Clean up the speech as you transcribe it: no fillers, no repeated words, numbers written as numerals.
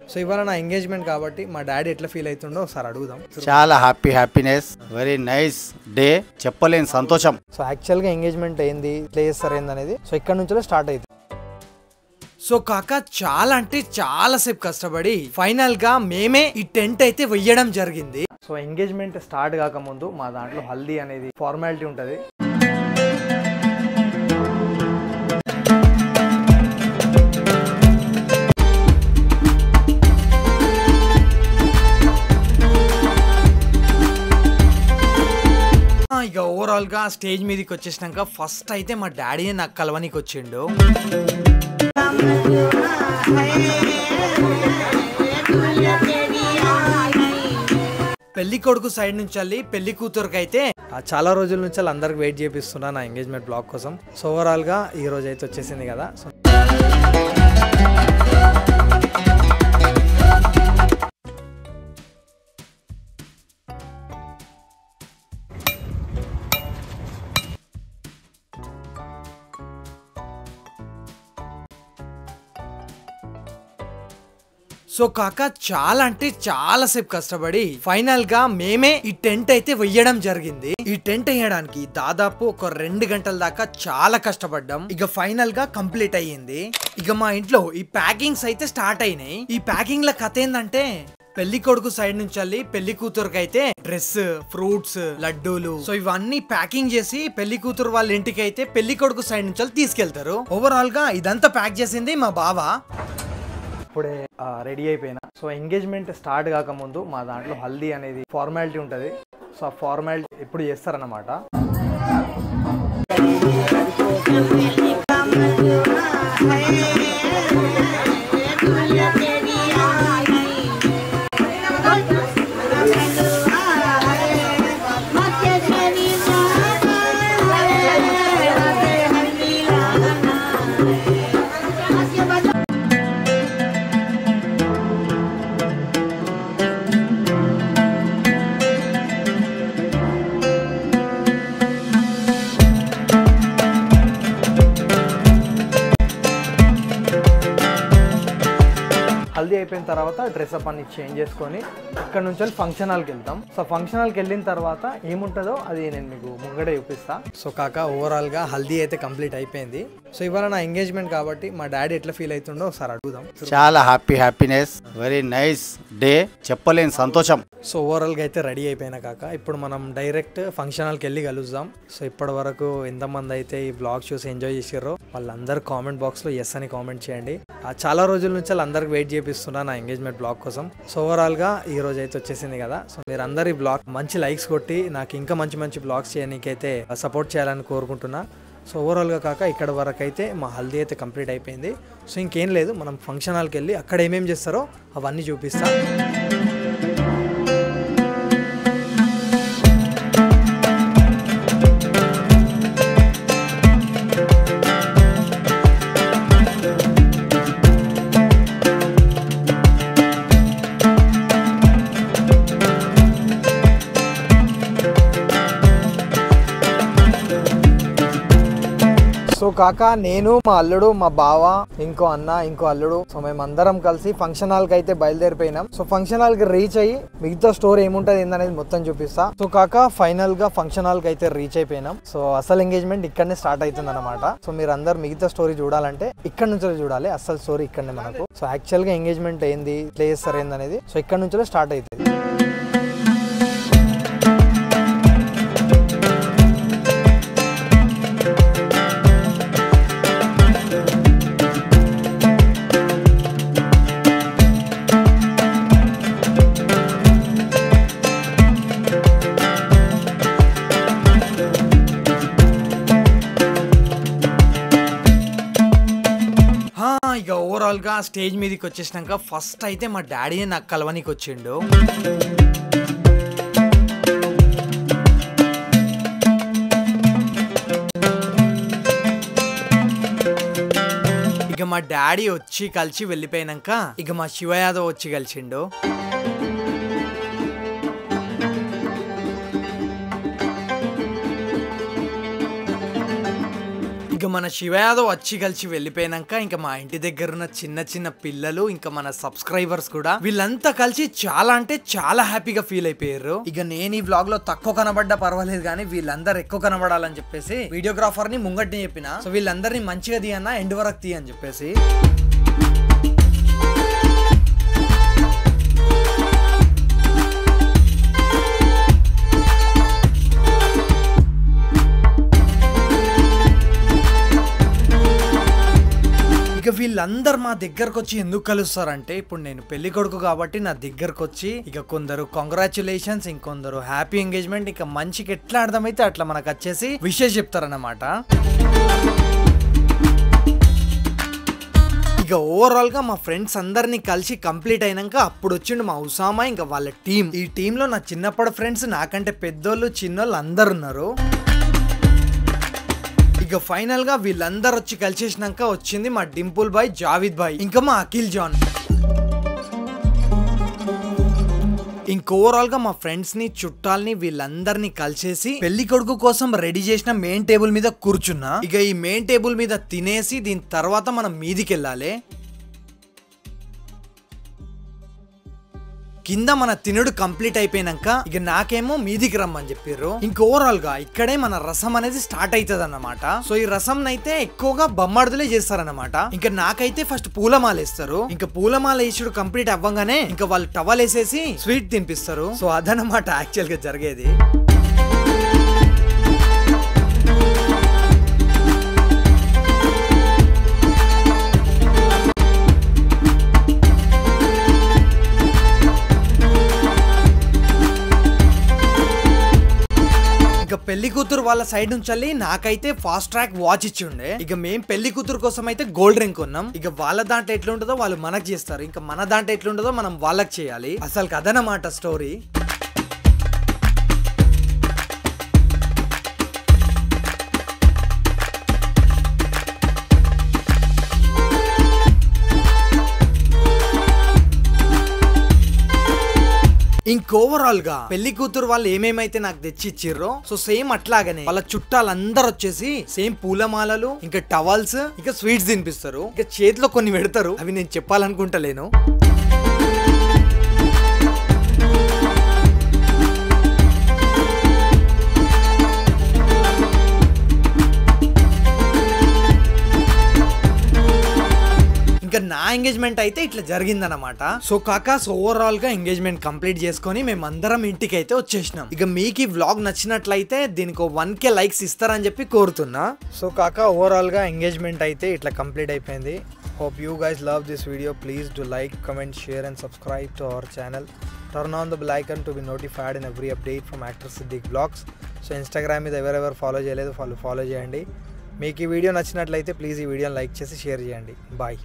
So ఇవాళ నా engagement కాబట్టి మా డాడీ ఎట్లా ఫీల్ అవుతుండో ఒకసారి అడుగుదాం. చాలా హ్యాపీనెస్, వెరీ నైస్ డే, చెప్పలేని సంతోషం. సో యాక్చువల్గా ఎంగేజ్మెంట్ ఏంది, ఎట్లా చేస్తారు ఏంది అనేది సో ఇక్కడ నుంచే స్టార్ట్ అవుతుంది. సో కాక చాలా అంటే చాలా సేపు కష్టపడి ఫైనల్ గా మేమే ఈ టెంట్ అయితే వెయ్యడం జరిగింది. సో ఎంగేజ్మెంట్ స్టార్ట్ కాకముందు మా దాంట్లో హల్దీ అనేది ఫార్మాలిటీ ఉంటుంది. ఇక ఓవరాల్ గా స్టేజ్ మీదకి వచ్చేసినాక ఫస్ట్ అయితే మా డాడీని నాకు కలవనికి వచ్చిండు. పెళ్లి కొడుకు సైడ్ నుంచి వెళ్ళి పెళ్లి కూతురుకి అయితే చాలా రోజుల నుంచి అందరికి వెయిట్ చేపిస్తున్నా నా ఎంగేజ్మెంట్ బ్లాగ్ కోసం. సో ఓవరాల్ గా ఈ రోజు అయితే వచ్చేసింది కదా. సో సో కాక చాలా అంటే చాలా సేపు కష్టపడి ఫైనల్ గా మేమే ఈ టెంట్ అయితే వెయ్యడం జరిగింది. ఈ టెంట్ వేయడానికి దాదాపు ఒక 2 గంటల దాకా చాలా కష్టపడ్డాం. ఇక ఫైనల్ గా కంప్లీట్ అయ్యింది. ఇక మా ఇంట్లో ఈ ప్యాకింగ్స్ అయితే స్టార్ట్ అయినాయి. ఈ ప్యాకింగ్ ల కథ ఏంటంటే పెళ్లి కొడుకు సైడ్ నుంచి వెళ్ళి పెళ్లి కూతురుకి అయితే డ్రెస్, ఫ్రూట్స్, లడ్డూలు సో ఇవన్నీ ప్యాకింగ్ చేసి పెళ్లి కూతురు వాళ్ళ ఇంటికి అయితే పెళ్లి కొడుకు సైడ్ నుంచి తీసుకెళ్తారు. ఓవరాల్ గా ఇదంతా ప్యాక్ చేసింది మా బావ. ఇప్పుడే రెడీ అయిపోయినా. సో ఎంగేజ్మెంట్ స్టార్ట్ కాకముందు మా దాంట్లో హల్దీ అనేది ఫార్మాలిటీ ఉంటుంది. సో ఆ ఫార్మాలిటీ ఎప్పుడు చేస్తారన్నమాట. హల్దీ అయిపోయిన తర్వాత డ్రెస్ అప్ అన్ని చేంజ్ చేసుకొని ఇక్కడ నుంచి ఫంక్షన్ హాల్కి వెళ్తాం. సో ఫంక్షన్ హాల్కి వెళ్ళిన తర్వాత ఏముంటుందో అది నేను మీకు ముంగడే చూపిస్తా. సో కాక ఓవరాల్ గా హల్దీ అయితే కంప్లీట్ అయిపోయింది. సో ఇవాళ నా ఎంగేజ్మెంట్ కాబట్టి మా డాడీ ఎట్లా ఫీల్ అవుతుండో ఒకసారి అడుగుదాం. చాలా హ్యాపీనెస్, వెరీ నైస్ డే, చెప్పలేని సంతోషం. సో ఓవరాల్ గా అయితే రెడీ అయిపోయినా కాక ఇప్పుడు మనం డైరెక్ట్ ఫంక్షన్ హాల్కి వెళ్ళి కలుద్దాం. సో ఇప్పటి వరకు ఎంతమంది అయితే ఈ బ్లాగ్ చూసి ఎంజాయ్ చేసారో వాళ్ళందరూ కామెంట్ బాక్స్ లో ఎస్ అని కామెంట్ చేయండి. చాలా రోజుల నుంచి అందరికి వెయిట్ చేపిస్తున్నా నా ఎంగేజ్మెంట్ బ్లాగ్ కోసం. సో ఓవరాల్ గా ఈ రోజు అయితే వచ్చేసింది కదా. సో మీరు అందరు ఈ బ్లాగ్ మంచి లైక్స్ కొట్టి నాకు ఇంకా మంచి బ్లాగ్స్ చేయడానికైతే సపోర్ట్ చేయాలని కోరుకుంటున్నా. సో ఓవరాల్ గా కాక ఇక్కడ వరకు అయితే మా హల్దీ అయితే కంప్లీట్ అయిపోయింది. సో ఇంకేం లేదు, మనం ఫంక్షన్ హాల్కి వెళ్ళి అక్కడ ఏమేమి చేస్తారో అవన్నీ చూపిస్తా. సో కాక నేను, మా అల్లుడు, మా బావ, ఇంకో అన్న, ఇంకో అల్లుడు, సో మేమందరం కలిసి ఫంక్షన్ హాల్ కి అయితే బయలుదేరిపోయినాం. సో ఫంక్షన్ హాల్ కి రీచ్ అయ్యి మిగతా స్టోరీ ఏముంటది ఏందనేది మొత్తం చూపిస్తా. సో కాక ఫైనల్ గా ఫంక్షన్ హాల్ కి అయితే రీచ్ అయిపోయినాం. సో అసలు ఎంగేజ్మెంట్ ఇక్కడనే స్టార్ట్ అవుతుంది అనమాట. సో మీరు అందరు మిగతా స్టోరీ చూడాలంటే ఇక్కడ నుంచి చూడాలి. అసలు స్టోరీ ఇక్కడనే మనకు. సో యాక్చువల్ గా ఎంగేజ్మెంట్ ఏంది, ఎట్లా చేస్తారు ఏందనేది సో ఇక్కడ నుంచి స్టార్ట్ అవుతుంది. ఇక ఓవరాల్ గా స్టేజ్ మీదకి వచ్చేసినాక ఫస్ట్ అయితే మా డాడీని నాకు కలవనికి వచ్చిండు. ఇక మా డాడీ వచ్చి కలిసి వెళ్ళిపోయినాక ఇక మా శివ యాదవ్ వచ్చి కలిసిండు. ఇక ఇక మన శివ యాదవ్ వచ్చి కలిసి వెళ్ళిపోయినాక ఇంకా మా ఇంటి దగ్గర ఉన్న చిన్న చిన్న పిల్లలు ఇంకా మన సబ్స్క్రైబర్స్ కూడా వీళ్ళంతా కలిసి చాలా అంటే చాలా హ్యాపీగా ఫీల్ అయిపోయారు. ఇక నేను ఈ వ్లాగ్ లో తక్కువ కనబడ్డా పర్వాలేదు కానీ వీళ్ళందరూ ఎక్కువ కనబడాలని చెప్పేసి వీడియోగ్రాఫర్ ని ముంగట్ని చెప్పిన. సో వీళ్ళందరినీ మంచిగా తీయన్నా ఎండ్ వరకు తీ అని చెప్పేసి. ఇక వీళ్ళందరు మా దగ్గరకు వచ్చి ఎందుకు కలుస్తారంటే ఇప్పుడు నేను పెళ్లి కొడుకు కాబట్టి నా దగ్గరకు వచ్చి ఇక కొందరు కంగ్రాచులేషన్స్, ఇంకొందరు హ్యాపీ ఎంగేజ్మెంట్, ఇక మంచికి ఎట్లా అర్థమైతే అట్లా మనకు వచ్చేసి విషెస్ చెప్తారన్నమాట. ఇక ఓవరాల్ గా మా ఫ్రెండ్స్ అందరినీ కలిసి కంప్లీట్ అయినాక అప్పుడు వచ్చిండు మా ఉసామా ఇంకా వాళ్ళ టీం. ఈ టీమ్ లో నా చిన్నప్పటి ఫ్రెండ్స్ నాకంటే పెద్దోళ్ళు చిన్నోళ్ళు అందరు ఉన్నారు. ఇక ఫైనల్ గా వీళ్ళందరూ వచ్చి కలిసేసినాక వచ్చింది మా డింపుల్ బాయ్, జావిద్ బాయ్, ఇంకా మా అఖిల్ జాన్. ఇంక ఓవరాల్ గా మా ఫ్రెండ్స్ ని చుట్టాలని వీళ్ళందరినీ కలిసేసి పెళ్లి కొడుకు కోసం రెడీ చేసిన మెయిన్ టేబుల్ మీద కూర్చున్నా. ఇక ఈ మెయిన్ టేబుల్ మీద తినేసి దీని తర్వాత మనం మీదికి వెళ్ళాలి. కింద మన తినుడు కంప్లీట్ అయిపోయినాక ఇక నాకేమో మీదికి రమ్మని చెప్పారు. ఇంక ఓవరాల్ గా ఇక్కడే మన రసం అనేది స్టార్ట్ అవుతుంది అన్నమాట. సో ఈ రసం అయితే ఎక్కువగా బొమ్మాడుదులే చేస్తారన్నమాట. ఇంకా నాకైతే ఫస్ట్ పూలమాల వేస్తారు. ఇంకా పూలమాల వేసుడు కంప్లీట్ అవ్వగానే ఇంకా వాళ్ళు టవల్ వేసేసి స్వీట్ తినిపిస్తారు. సో అదనమాట యాక్చువల్ గా జరిగేది. ఇక పెళ్లి కూతురు వాళ్ళ సైడ్ నుంచి నాకైతే ఫాస్ట్ ట్రాక్ వాచ్ ఇచ్చి ఉండే. ఇక మేం పెళ్లి కూతురు కోసం అయితే గోల్డ్ రింగ్ కొన్నాం. ఇక వాళ్ళ దాంట్లో ఎట్లుంటుందో వాళ్ళు మనకు చేస్తారు, ఇంకా మన దాంట్లో ఎట్లుంటుందో మనం వాళ్ళకి చేయాలి. అసలు కదనమాట స్టోరీ. ఇంకోవరాల్ గా పెళ్లి కూతురు వాళ్ళు ఏమేమైతే నాకు తెచ్చి ఇచ్చిర్రో సో సేమ్ అట్లాగనే వాళ్ళ చుట్టాలందరూ వచ్చేసి సేమ్ పూలమాలలు, ఇంకా టవల్స్, ఇంకా స్వీట్స్ తినిపిస్తారు. ఇంకా చేతిలో కొన్ని పెడతారు, అవి నేను చెప్పాలనుకుంటలేను. ఇంకా నా ఎంగేజ్మెంట్ అయితే ఇట్లా జరిగిందనమాట. సో కాకాస్ ఓవరాల్ గా ఎంగేజ్మెంట్ కంప్లీట్ చేసుకొని మేమందరం ఇంటికి అయితే వచ్చేసినాం. ఇక మీకు ఈ వ్లాగ్ నచ్చినట్లయితే దీనికి 1K లైక్స్ ఇస్తారని చెప్పి కోరుతున్నా. సో కాకా ఓవరాల్ గా ఎంగేజ్మెంట్ అయితే ఇట్లా కంప్లీట్ అయిపోయింది. Hope you guys love this video. Please do like, comment, share and subscribe to our channel. Turn on the bell icon to be notified in every update from actor Siddiq blogs. So Instagram మీద ఎవరెవరు follow చేయలేదు వాళ్ళు follow చేయండి. మీకు ఈ video నచ్చినట్లయితే please ఈ వీడియోని లైక్ చేసి షేర్ చేయండి. బాయ్.